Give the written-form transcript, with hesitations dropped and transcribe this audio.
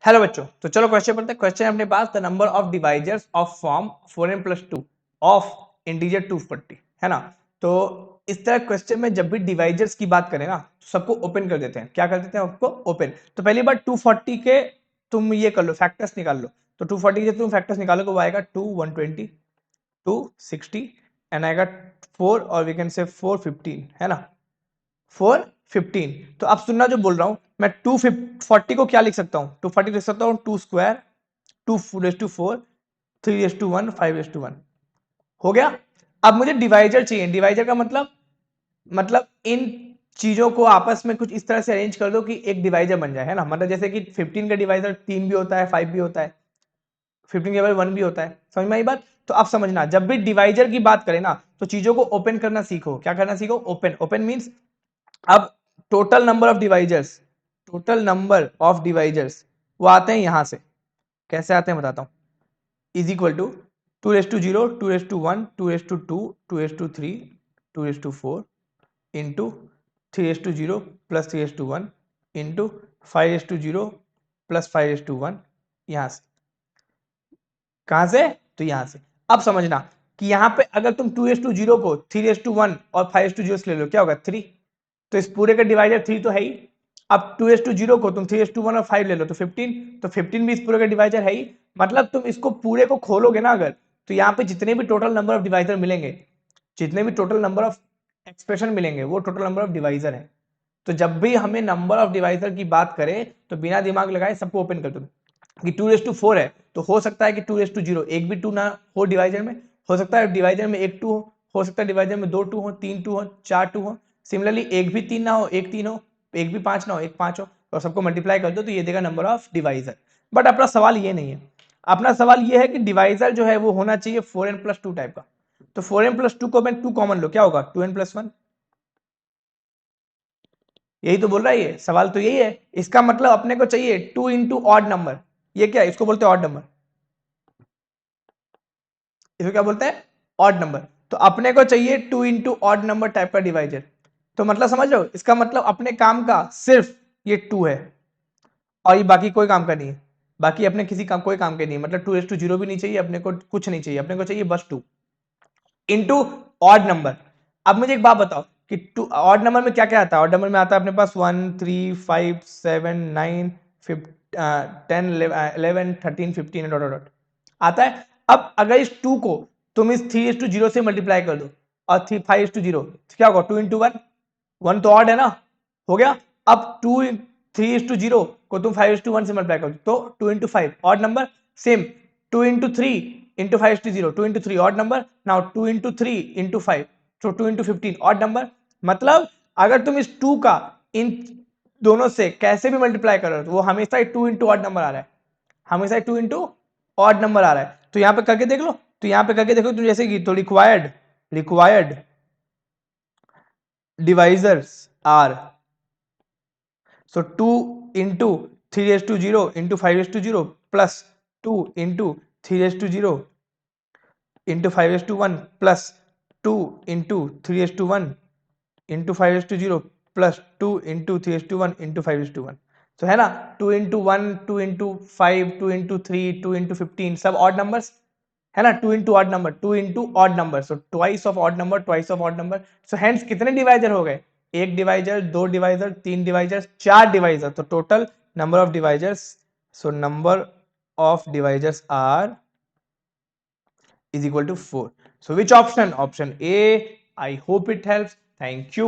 Hello बच्चों, तो चलो क्वेश्चन पढ़ते हैं। क्वेश्चन है अपने पास, the number of divisors of form 4n + 2 of integer 240 है ना। तो इस तरह क्वेश्चन में जब भी डिवाइजर्स की बात करें ना तो सबको ओपन कर देते हैं। क्या कर देते हैं? आपको ओपन। तो पहली बार 240 के तुम ये कर लो, फैक्टर्स निकाल लो। तो 240 के तुम फैक्टर्स निकालो तो वो आएगा 2 120 2 60 एंड आएगा 4 और वी कैन से 415 है ना, 415। तो अब सुनना जो बोल रहा हूं मैं, 240 को क्या लिख सकता हूं? 240 लिख सकता हूं 2 स्क्वायर 2 टू 4 3 टू 1 5 टू 1 हो गया। अब मुझे डिवाइजर चाहिए। डिवाइजर का मतलब इन चीजों को आपस में कुछ इस तरह से अरेंज कर दो कि एक डिवाइजर बन जाए, है ना। मतलब जैसे कि 15 का डिवाइजर 3 भी होता है, 5 भी होता है, 15 के बाद 1 भी होता है। समझ में आई बात? तो अब समझना, जब भी डिवाइजर की बात करें ना तो चीजों को ओपन करना सीखो। क्या करना सीखो? ओपन। ओपन मींस अब total number of divisors, total number of divisors वो आते हैं यहां से। कैसे आते हैं बताता हूं। Is equal to 2 2 1 2 2 2 3 2 4 into 3 plus 3 into 5 plus 5 यहां से। कहां से? तो यहां से। अब समझना कि यहां पे अगर तुम 2 को 3 और 5 से ले लो, क्या होगा? 3। तो इस पूरे का डिवाइजर 3 तो है ही। अब 2 को तुम 3 और 5 ले लो तो 15। तो 15 भी इस पूरे का डिवाइजर है ही। मतलब तुम इसको पूरे को खोलोगे ना अगर, तो यहाँ पे जितने भी टोटल नंबर ऑफ डिवाइजर मिलेंगे, जितने भी टोटल नंबर ऑफ एक्सप्रेशन मिलेंगे, वो टोटल नंबर ऑफ डिवाइजर है। तो जब भी हमें नंबर ऑफ डिवाइजर की बात करें तो बिना दिमाग लगाए सबको ओपन कर दो कि 2 4 है तो हो सकता है कि 2 एक भी 2 ना हो डिवाइजर में, हो सकता है डिवाइजर में एक 2 हो सकता है डिवाइजर में 2 2 हो, 3 2 हो, 4 2 हो। सिमिलरली एक भी 3 ना हो, एक 3 हो, एक भी 5 ना हो, एक 5 हो, और सबको मल्टीप्लाई कर दो तो ये देगा नंबर ऑफ डिवाइजर। बट अपना सवाल ये नहीं है। अपना सवाल ये है कि डिवाइजर जो है वो होना चाहिए 4n + 2 टाइप का। तो 4n + 2 को मैं 2 कॉमन लो, क्या होगा? 2n + 1। यही तो बोल रहा है ये सवाल, तो यही है। इसका मतलब अपने को चाहिए 2 इंटू ऑड नंबर। ये क्या है? इसको बोलते हैं ऑड नंबर। इसको क्या बोलते हैं? Odd number. तो अपने को चाहिए 2 इंटू ऑड नंबर टाइप का डिवाइजर। तो मतलब समझ रहे हो? इसका मतलब अपने काम का सिर्फ ये 2 है और ये बाकी कोई काम का नहीं है। बाकी अपने किसी काम कोई काम के नहीं है। मतलब 2 0 भी नहीं चाहिए अपने को, कुछ नहीं चाहिए अपने को, चाहिए बस 2 इंटू ऑड नंबर। अब मुझे एक बात बताओ कि टू ऑड नंबर में क्या क्या आता है? ऑड नंबर में आता है अपने पास 1 3 5 7 9 10 11 13 15 डॉट डॉट आता है। अब अगर इस 2 को तुम इस 3:0 से मल्टीप्लाई कर दो और 5:0, क्या होगा? 2 × 1। 1 तो ऑड है ना, हो गया। अब 3:0 को तुम 5:1 से मल्टीप्लाई कर दो तो 2 × 5 odd number. Same 2 × 3 into 5:0 2 × 3 odd number. Now 2 × 3 into 5 तो 2 × 15 ऑड नंबर। मतलब अगर तुम इस 2 का इन दोनों से कैसे भी मल्टीप्लाई कर रहे हो तो वो हमेशा 2 इंटू ऑड नंबर आ रहा है, हमेशा 2 इंटू ऑड नंबर आ रहा है। तो यहां पे करके देख लो, तो यहां पे करके देखो तुम जैसे कि, तो required divisors are, so 2 into 3:0 into 5:0 plus 2 into 3:0 into 5:1 plus 2 into 3:1 into 5:0 plus 2 into 3:1 into 5:1। तो है ना, 2 into 1 2 into 5 2 into 3 2 into 15 सब ऑड नंबर्स है ना। 2 into odd number 2 into odd number, so twice of odd number twice of odd number. So hence कितने divisor हो गए? एक डिवाइजर, दो डिवाइजर, तीन डिवाइजर, चार डिवाइजर। तो total number of divisors, so number of divisors are is equal to 4. So which option? Option A. I hope it helps. Thank you.